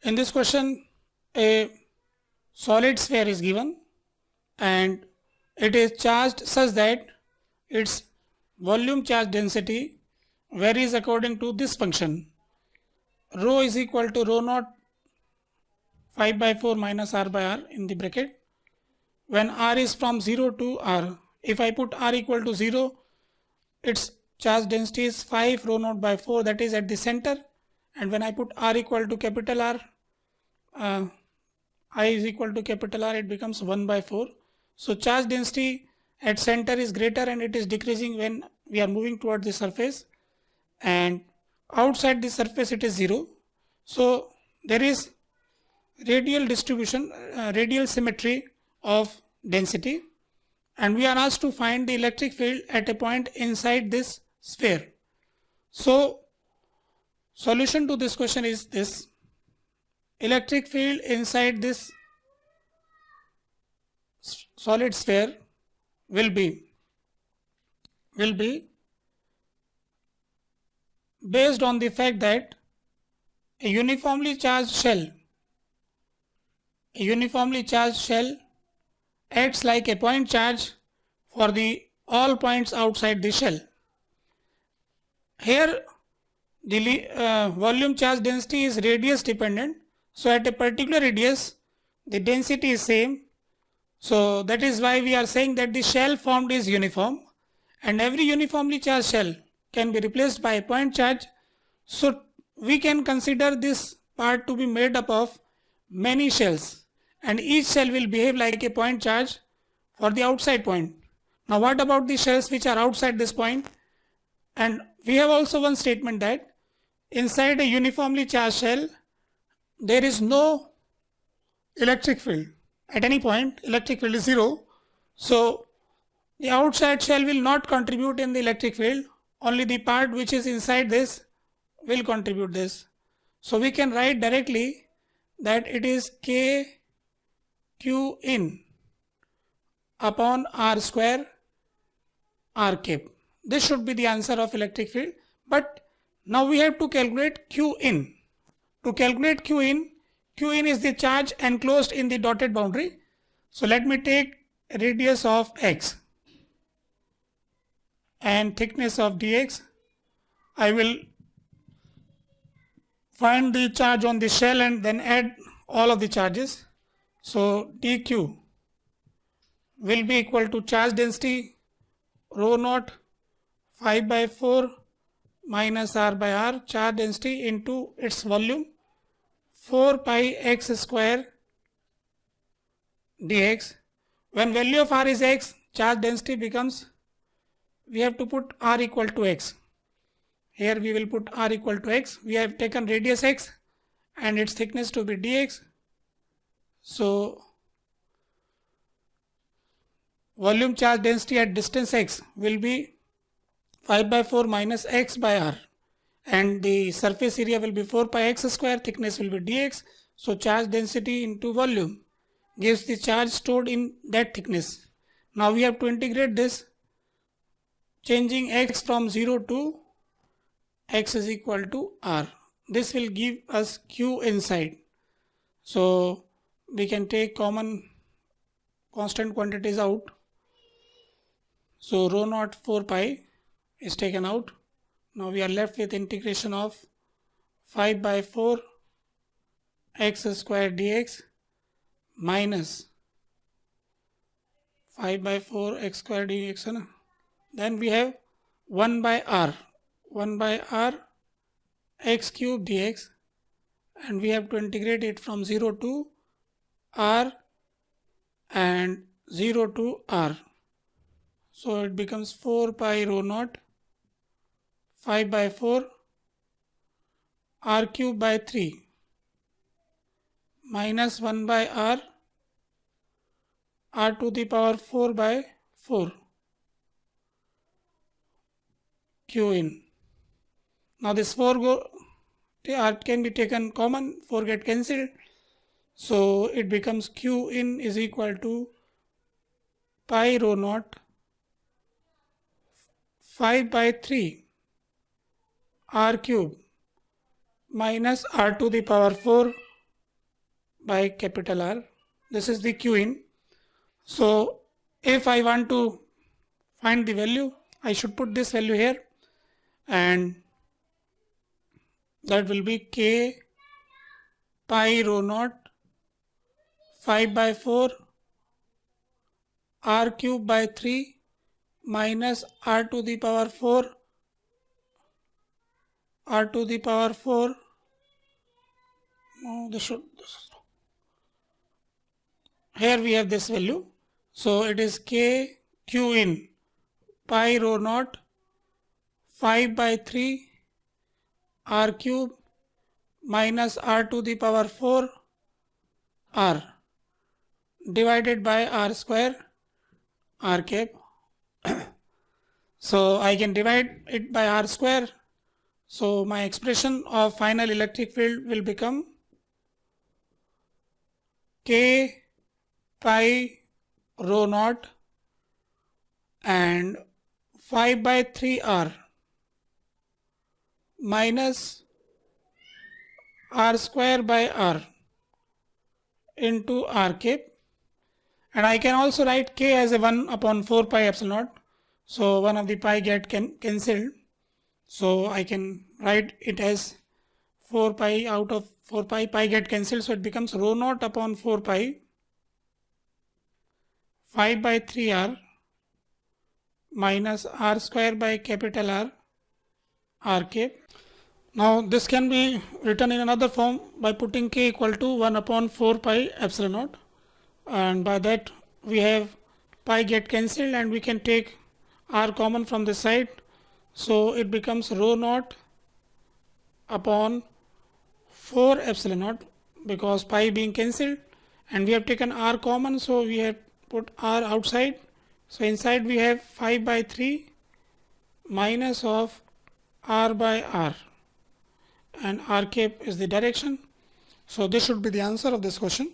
In this question, a solid sphere is given and it is charged such that its volume charge density varies according to this function. Rho is equal to rho naught 5 by 4 minus r by r in the bracket. When r is from 0 to r, if I put r equal to 0, its charge density is 5 rho naught by 4, that is at the center. And when I put r equal to capital R, I is equal to capital R, it becomes 1 by 4. So charge density at center is greater and it is decreasing when we are moving towards the surface, and outside the surface it is 0. So there is radial distribution, radial symmetry of density, and we are asked to find the electric field at a point inside this sphere. So solution to this question is this: electric field inside this solid sphere will be based on the fact that a uniformly charged shell acts like a point charge for the all points outside the shell. Here the volume charge density is radius dependent, so at a particular radius the density is same. So that is why we are saying that the shell formed is uniform, and every uniformly charged shell can be replaced by a point charge. So we can consider this part to be made up of many shells, and each shell will behave like a point charge for the outside point. Now what about the shells which are outside this point? And we have also one statement that inside a uniformly charged shell there is no electric field. At any point electric field is 0. So the outside shell will not contribute in the electric field, only the part which is inside this will contribute this. So we can write directly that it is k q in upon r square r cap. This should be the answer of electric field. But now we have to calculate q in. To calculate q in is the charge enclosed in the dotted boundary. So let me take radius of x and thickness of dx. I will find the charge on the shell and then add all of the charges. So dq will be equal to charge density rho naught 5 by 4 minus r by r, charge density into its volume 4 pi x square dx. When value of r is x, charge density becomes, we have to put r equal to x. Here we will put r equal to x. We have taken radius x and its thickness to be dx. So volume charge density at distance x will be 5 by 4 minus x by r, and the surface area will be 4 pi x square, thickness will be dx. So charge density into volume gives the charge stored in that thickness. Now we have to integrate this, changing x from 0 to x is equal to r. This will give us q inside. So we can take common constant quantities out. So rho naught 4 pi is taken out. Now we are left with integration of 5 by 4 x square dx minus 5 by 4 x square dx. Then we have 1 by r x cube dx, and we have to integrate it from 0 to r and 0 to r. So it becomes 4 pi rho naught 5 by 4 r cube by 3 minus 1 by r to the power 4 by 4 q in. Now this 4 can be taken common, 4 get cancelled. So it becomes q in is equal to pi rho naught 5 by 3 r cube minus r to the power 4 by capital R. This is the Q in. So if I want to find the value, I should put this value here, and that will be K pi rho naught 5 by 4 R cube by 3 minus R to the power 4 R to the power 4. No, here we have this value. So it is K Q in pi rho naught 5 by 3 R cube minus R to the power 4 R divided by R square R cap. So I can divide it by R square. So my expression of final electric field will become K pi rho naught and 5 by 3 R minus R square by R into R cap, and I can also write K as a 1 upon 4 pi epsilon naught. So one of the pi get cancelled, so I can write it as 4 pi out of 4 pi, pi get cancelled, so it becomes rho naught upon 4 pi 5 by 3 R minus R square by capital R R cap. Now this can be written in another form by putting K equal to 1 upon 4 pi epsilon naught, and by that we have pi get cancelled and we can take R common from this side, so it becomes rho naught upon 4 epsilon naught, because pi being cancelled and we have taken R common, so we have put R outside. So inside we have 5 by 3 minus of R by R, and R cap is the direction. So this should be the answer of this question.